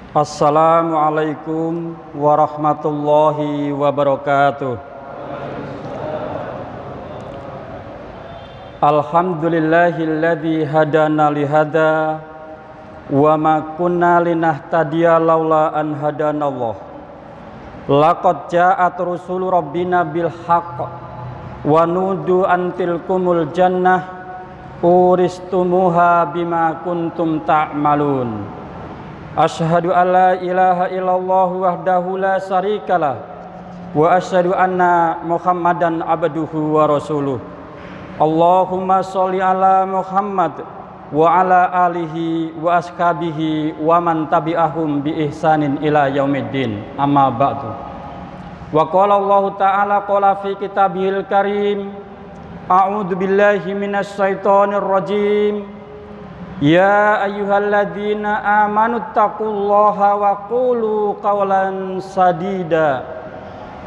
Assalamualaikum warahmatullahi wabarakatuh. Alhamdulillahilladzi hadana lihada wa ma kunna linahtadiya laula an hadanallah. Laqad ja'at rusulu rabbina bil haqq wa nudu an tilkumul jannah uristumuha bima kuntum ta'malun. Asyhadu an la ilaha illallah wahdahu la syarikalah wa asyhadu anna Muhammadan abduhu wa rasuluh. Allahumma sholli ala Muhammad wa ala alihi wa ashabihi wa man tabi'ahum bi ihsanin ila yaumiddin. Amma ba'du. Wa qala Allah ta'ala qala fi kitabihil karim, a'udzu billahi minasy syaithanir rajim. Ya ayyuhalladzina amanu taqullaha wa qulu qawlan sadida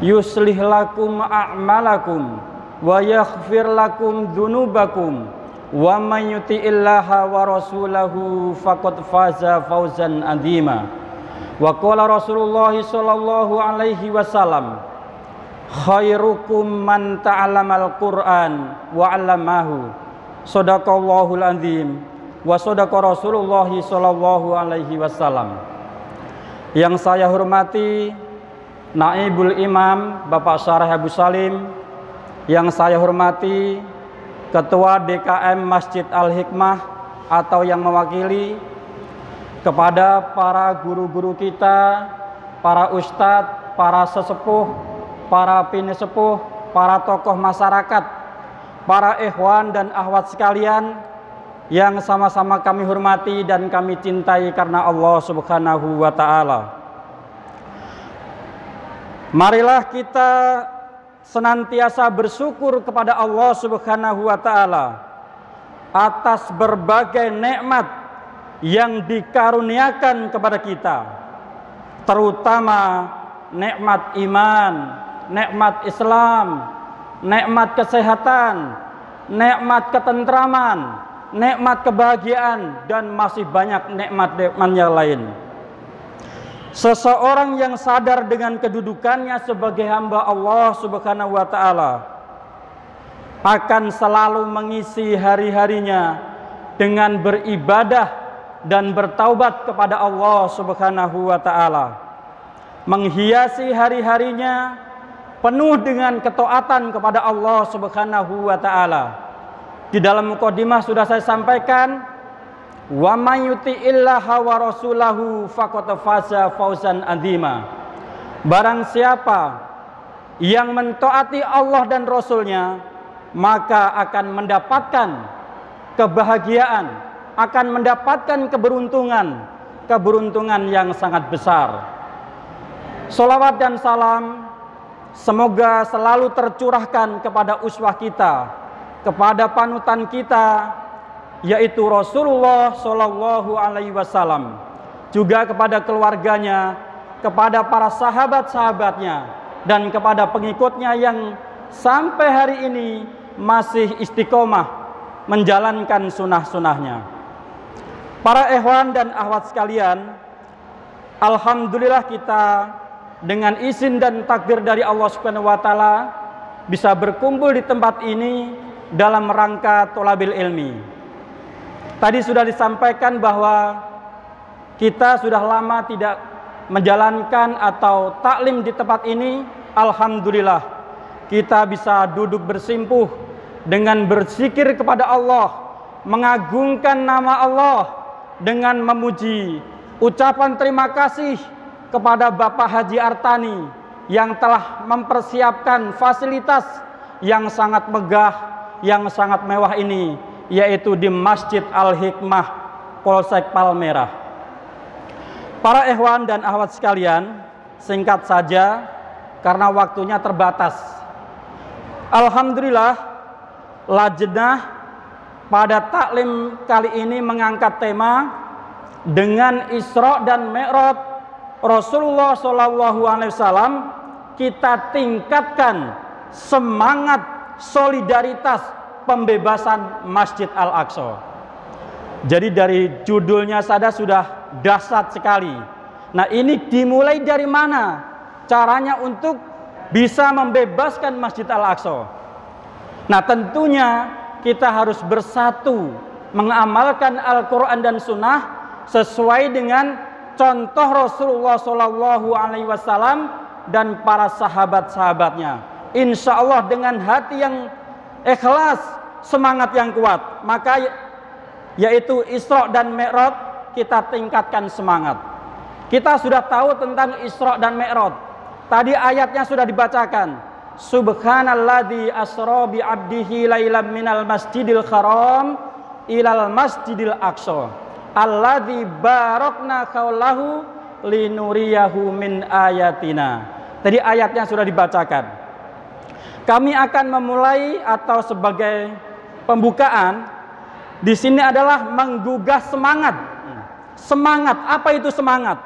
yuslih lakum a'malakum wa yaghfir lakum dzunubakum wa may yuti'illaha wa rasulahu faqad faza fawzan 'azima. Wa qala Rasulullah sallallahu alaihi wasallam, khairukum man ta'allamal Qur'an wa 'allamahu. Shadaqallahul azim wa shadaqa Rasulullah sallallahu alaihi wasallam. Yang saya hormati Naibul Imam Bapak Syarah Abu Salim, yang saya hormati Ketua DKM Masjid Al-Hikmah atau yang mewakili, kepada para guru-guru kita, para ustadz, para sesepuh, para pinisepuh, para tokoh masyarakat, para ikhwan dan akhwat sekalian yang sama-sama kami hormati dan kami cintai karena Allah Subhanahu wa ta'ala. Marilah kita senantiasa bersyukur kepada Allah Subhanahu wa ta'ala atas berbagai nikmat yang dikaruniakan kepada kita, terutama nikmat iman, nikmat Islam, nikmat kesehatan, nikmat ketentraman, nikmat kebahagiaan, dan masih banyak nikmat-nikmat yang lain. Seseorang yang sadar dengan kedudukannya sebagai hamba Allah Subhanahu wa ta'ala akan selalu mengisi hari-harinya dengan beribadah dan bertaubat kepada Allah Subhanahu wa ta'ala, menghiasi hari-harinya penuh dengan ketaatan kepada Allah Subhanahu wa ta'ala. Di dalam mukadimah sudah saya sampaikan, wa may yuti'illaha wa rasulahu faqad faza fawzan 'azima. Barang siapa yang mentaati Allah dan Rasulnya, maka akan mendapatkan kebahagiaan, akan mendapatkan keberuntungan yang sangat besar. Sholawat dan salam semoga selalu tercurahkan kepada uswah kita, kepada panutan kita, yaitu Rasulullah Shallallahu alaihi wasallam, juga kepada keluarganya, kepada para sahabat-sahabatnya, dan kepada pengikutnya yang sampai hari ini masih istiqomah menjalankan sunnah-sunnahnya. Para ikhwan dan akhwat sekalian, alhamdulillah kita dengan izin dan takdir dari Allah Subhanahu wa ta'ala bisa berkumpul di tempat ini dalam rangka tholabil ilmi. Tadi sudah disampaikan bahwa kita sudah lama tidak menjalankan atau taklim di tempat ini. Alhamdulillah kita bisa duduk bersimpuh dengan berzikir kepada Allah, mengagungkan nama Allah dengan memuji, ucapan terima kasih kepada Bapak Haji Artani yang telah mempersiapkan fasilitas yang sangat megah, yang sangat mewah ini, yaitu di Masjid Al-Hikmah Polsek Palmerah. Para ikhwan dan akhwat sekalian, singkat saja karena waktunya terbatas. Alhamdulillah, lajnah pada taklim kali ini mengangkat tema dengan Isra dan Mi'raj Rasulullah SAW. Kita tingkatkan semangat solidaritas pembebasan Masjid Al-Aqsa. Jadi dari judulnya saja sudah dahsyat sekali. Nah, ini dimulai dari mana caranya untuk bisa membebaskan Masjid Al-Aqsa? Nah, tentunya kita harus bersatu mengamalkan Al-Quran dan Sunnah sesuai dengan contoh Rasulullah SAW dan para sahabat-sahabatnya. Insya Allah dengan hati yang ikhlas, semangat yang kuat, maka yaitu Isra dan Mi'raj kita tingkatkan semangat. Kita sudah tahu tentang Isra dan Mi'raj. Tadi ayatnya sudah dibacakan. Subhanalladzi asra bi 'abdihi lailan minal masjidil haram ilal masjidil aqsa alladzi barakna haulahu linuriyahu min ayatina. Tadi ayatnya sudah dibacakan. Kami akan memulai atau sebagai pembukaan di sini adalah menggugah semangat. Semangat, apa itu semangat?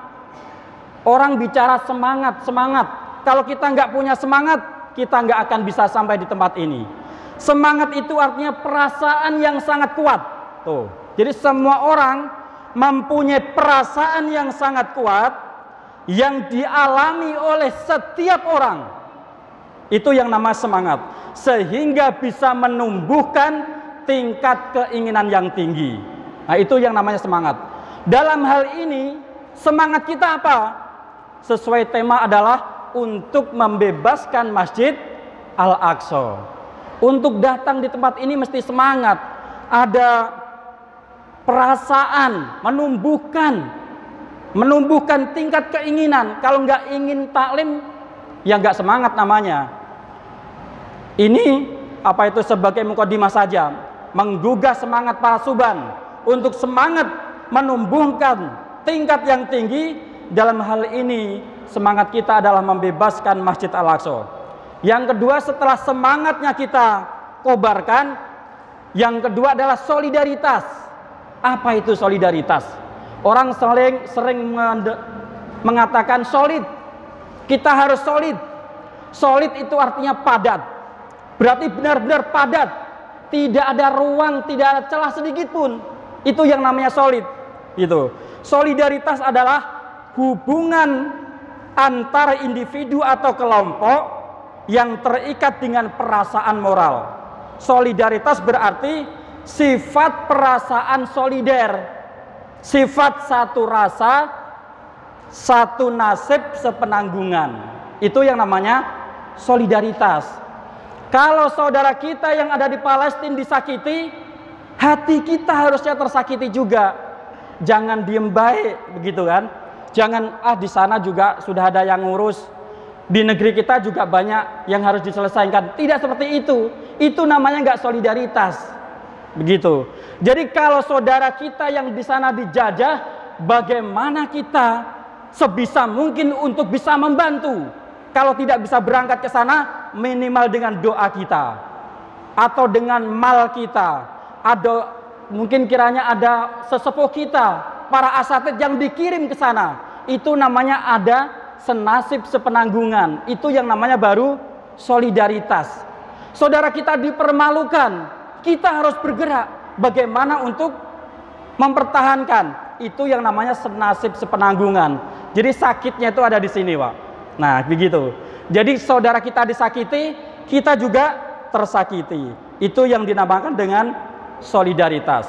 Orang bicara semangat, semangat. Kalau kita nggak punya semangat, kita nggak akan bisa sampai di tempat ini. Semangat itu artinya perasaan yang sangat kuat. Tuh. Jadi semua orang mempunyai perasaan yang sangat kuat yang dialami oleh setiap orang. Itu yang namanya semangat. Sehingga bisa menumbuhkan tingkat keinginan yang tinggi. Nah, itu yang namanya semangat. Dalam hal ini, semangat kita apa? Sesuai tema adalah untuk membebaskan Masjid Al-Aqsa. Untuk datang di tempat ini mesti semangat. Ada perasaan, menumbuhkan tingkat keinginan. Kalau nggak ingin taklim, ya nggak semangat namanya. Ini apa itu sebagai mukadimah saja, menggugah semangat para suban untuk semangat menumbuhkan tingkat yang tinggi. Dalam hal ini semangat kita adalah membebaskan Masjid Al-Aqsa. Yang kedua, setelah semangatnya kita kobarkan, yang kedua adalah solidaritas. Apa itu solidaritas? Orang sering mengatakan solid. Kita harus solid. Solid itu artinya padat. Berarti benar-benar padat. Tidak ada ruang, tidak ada celah sedikit pun. Itu yang namanya solid. Gitu. Solidaritas adalah hubungan antara individu atau kelompok yang terikat dengan perasaan moral. Solidaritas berarti sifat perasaan solider, sifat satu rasa, satu nasib sepenanggungan. Itu yang namanya solidaritas. Kalau saudara kita yang ada di Palestina disakiti, hati kita harusnya tersakiti juga. Jangan diem baik, begitu kan? Jangan di sana juga sudah ada yang ngurus. Di negeri kita juga banyak yang harus diselesaikan. Tidak seperti itu. Itu namanya nggak solidaritas. Begitu. Jadi kalau saudara kita yang di sana dijajah, bagaimana kita sebisa mungkin untuk bisa membantu? Kalau tidak bisa berangkat ke sana, minimal dengan doa kita atau dengan mal kita. Ada mungkin kiranya ada sesepuh kita, para asatid yang dikirim ke sana. Itu namanya ada senasib sepenanggungan. Itu yang namanya baru solidaritas. Saudara kita dipermalukan, kita harus bergerak bagaimana untuk mempertahankan. Itu yang namanya senasib sepenanggungan. Jadi sakitnya itu ada di sini, Pak. Nah, begitu. Jadi saudara kita disakiti, kita juga tersakiti. Itu yang dinamakan dengan solidaritas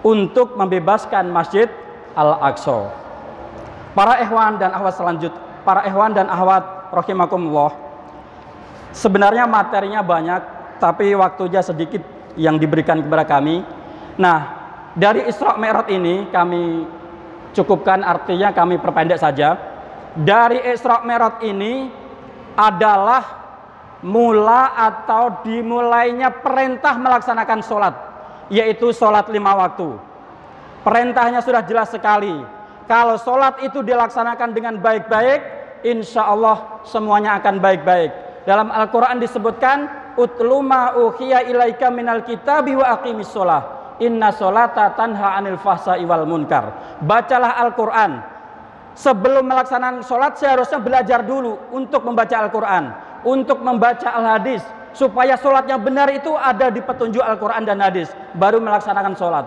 untuk membebaskan Masjid Al-Aqsa. Para ikhwan dan akhwat rahimakumullah. Sebenarnya materinya banyak, tapi waktunya sedikit yang diberikan kepada kami. Nah, dari Isra Mi'raj ini kami cukupkan, artinya kami perpendek saja. Dari Isra Mi'raj ini adalah mula atau dimulainya perintah melaksanakan sholat, yaitu sholat 5 waktu. Perintahnya sudah jelas sekali. Kalau sholat itu dilaksanakan dengan baik-baik, insya Allah semuanya akan baik-baik. Dalam Al-Quran disebutkan, utlu ma uhiya ilaika minal kitabi wa aqimis sholah, inna sholata tanha anil fahsai wal munkar. Bacalah Al-Quran. Sebelum melaksanakan sholat, seharusnya belajar dulu untuk membaca Al-Quran, untuk membaca Al-Hadis, supaya sholatnya benar itu ada di petunjuk Al-Quran dan Hadis, baru melaksanakan sholat.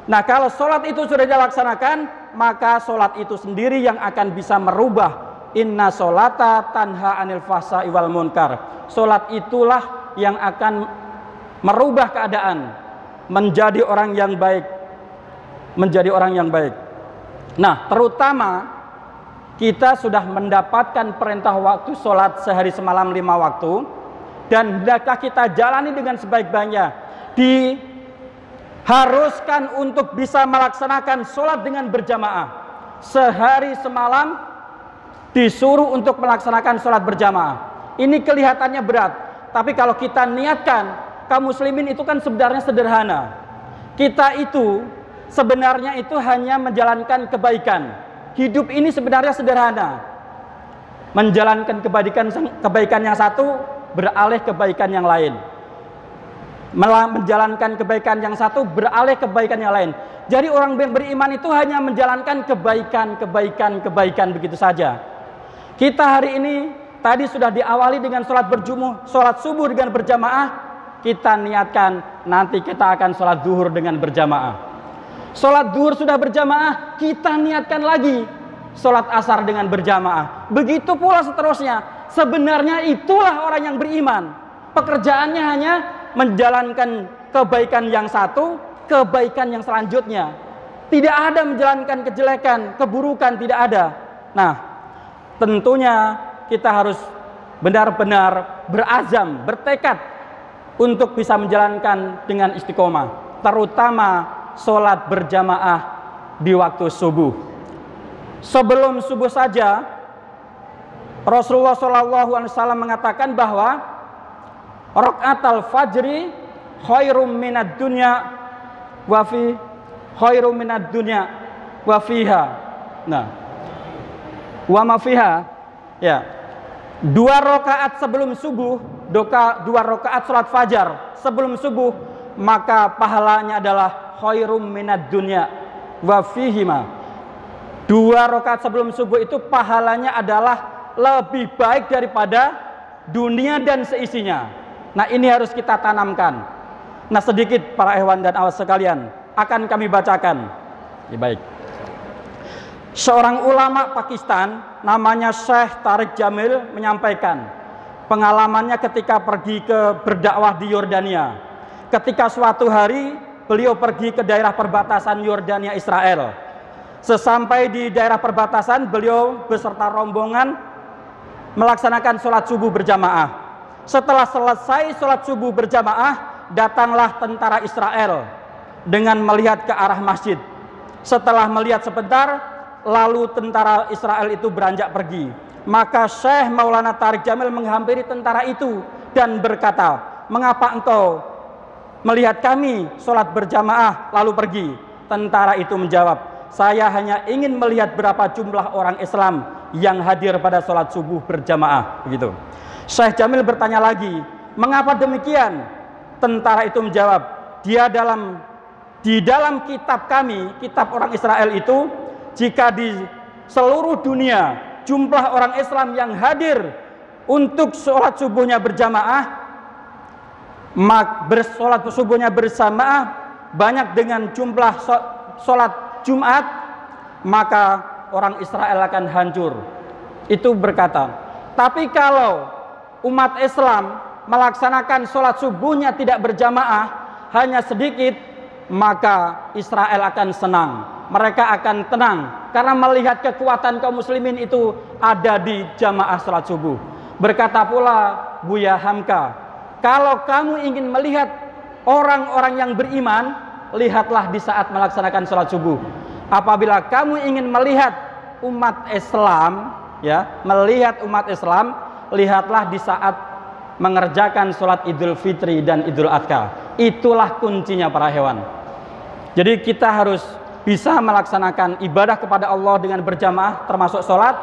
Nah, kalau sholat itu sudah dilaksanakan, maka sholat itu sendiri yang akan bisa merubah. Inna sholata tanha anil fahsya'i wal munkar. Sholat itulah yang akan merubah keadaan, menjadi orang yang baik, menjadi orang yang baik. Nah, terutama kita sudah mendapatkan perintah waktu sholat sehari semalam 5 waktu, dan hendaklah kita jalani dengan sebaik-baiknya. Diharuskan untuk bisa melaksanakan sholat dengan berjamaah. Sehari semalam disuruh untuk melaksanakan sholat berjamaah. Ini kelihatannya berat, tapi kalau kita niatkan, kaum muslimin itu kan sebenarnya sederhana. Kita itu sebenarnya itu hanya menjalankan kebaikan. Hidup ini sebenarnya sederhana. Menjalankan kebaikan yang satu, beralih kebaikan yang lain. Menjalankan kebaikan yang satu, beralih kebaikan yang lain. Jadi orang yang beriman itu hanya menjalankan kebaikan begitu saja. Kita hari ini tadi sudah diawali dengan sholat subuh dengan berjamaah. Kita niatkan nanti kita akan sholat zuhur dengan berjamaah. Sholat zuhur sudah berjamaah, kita niatkan lagi sholat asar dengan berjamaah. Begitu pula seterusnya. Sebenarnya itulah orang yang beriman. Pekerjaannya hanya menjalankan kebaikan yang satu, kebaikan yang selanjutnya. Tidak ada menjalankan kejelekan, keburukan, tidak ada. Nah, tentunya kita harus benar-benar berazam, bertekad untuk bisa menjalankan dengan istiqomah, terutama sholat berjamaah di waktu subuh. Sebelum subuh saja, Rasulullah SAW mengatakan bahwa rakaatul fajri khairum minad dunya wa fi khairum minad dunya wa fiha. Nah, wa ma fiha, ya. 2 rakaat sebelum subuh, 2 rakaat salat fajar sebelum subuh, maka pahalanya adalah khairum minad dunya wa fihima. 2 rakaat sebelum subuh itu pahalanya adalah lebih baik daripada dunia dan seisinya. Nah, ini harus kita tanamkan. Nah, sedikit para ikhwan dan akhwat sekalian akan kami bacakan. Ya, baik. Seorang ulama Pakistan namanya Syekh Tariq Jamil menyampaikan pengalamannya ketika pergi berdakwah di Yordania. Ketika suatu hari beliau pergi ke daerah perbatasan Yordania Israel. Sesampai di daerah perbatasan, beliau beserta rombongan melaksanakan sholat subuh berjamaah. Setelah selesai sholat subuh berjamaah, datanglah tentara Israel dengan melihat ke arah masjid. Setelah melihat sebentar, lalu tentara Israel itu beranjak pergi. Maka Syekh Maulana Tariq Jamil menghampiri tentara itu dan berkata, "Mengapa engkau melihat kami sholat berjamaah lalu pergi?" Tentara itu menjawab, "Saya hanya ingin melihat berapa jumlah orang Islam yang hadir pada sholat subuh berjamaah." Begitu. Syekh Jamil bertanya lagi, "Mengapa demikian?" Tentara itu menjawab, di dalam kitab kami, kitab orang Israel itu, jika di seluruh dunia jumlah orang Islam yang hadir untuk sholat subuhnya berjamaah, bersolat subuhnya bersamaah banyak dengan jumlah sholat Jumat, maka orang Israel akan hancur. Itu berkata, tapi kalau umat Islam melaksanakan sholat subuhnya tidak berjamaah, hanya sedikit, maka Israel akan senang. Mereka akan tenang karena melihat kekuatan kaum muslimin itu ada di jamaah sholat subuh. Berkata pula Buya Hamka, kalau kamu ingin melihat orang-orang yang beriman, lihatlah di saat melaksanakan sholat subuh. Apabila kamu ingin melihat umat Islam, melihat umat Islam, lihatlah di saat mengerjakan sholat Idul Fitri dan Idul Adha. Itulah kuncinya para hewan. Jadi kita harus bisa melaksanakan ibadah kepada Allah dengan berjamaah, termasuk sholat.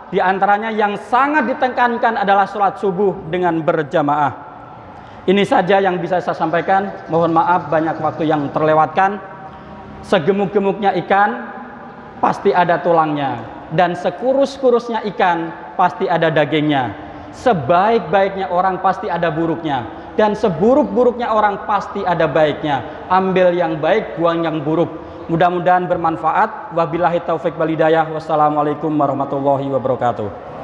Di antaranya yang sangat ditekankan adalah sholat subuh dengan berjamaah. Ini saja yang bisa saya sampaikan. Mohon maaf banyak waktu yang terlewatkan. Segemuk-gemuknya ikan pasti ada tulangnya, dan sekurus-kurusnya ikan pasti ada dagingnya. Sebaik-baiknya orang pasti ada buruknya, dan seburuk-buruknya orang pasti ada baiknya. Ambil yang baik, buang yang buruk. Mudah-mudahan bermanfaat. Wabillahi taufik wal hidayah. Wassalamualaikum warahmatullahi wabarakatuh.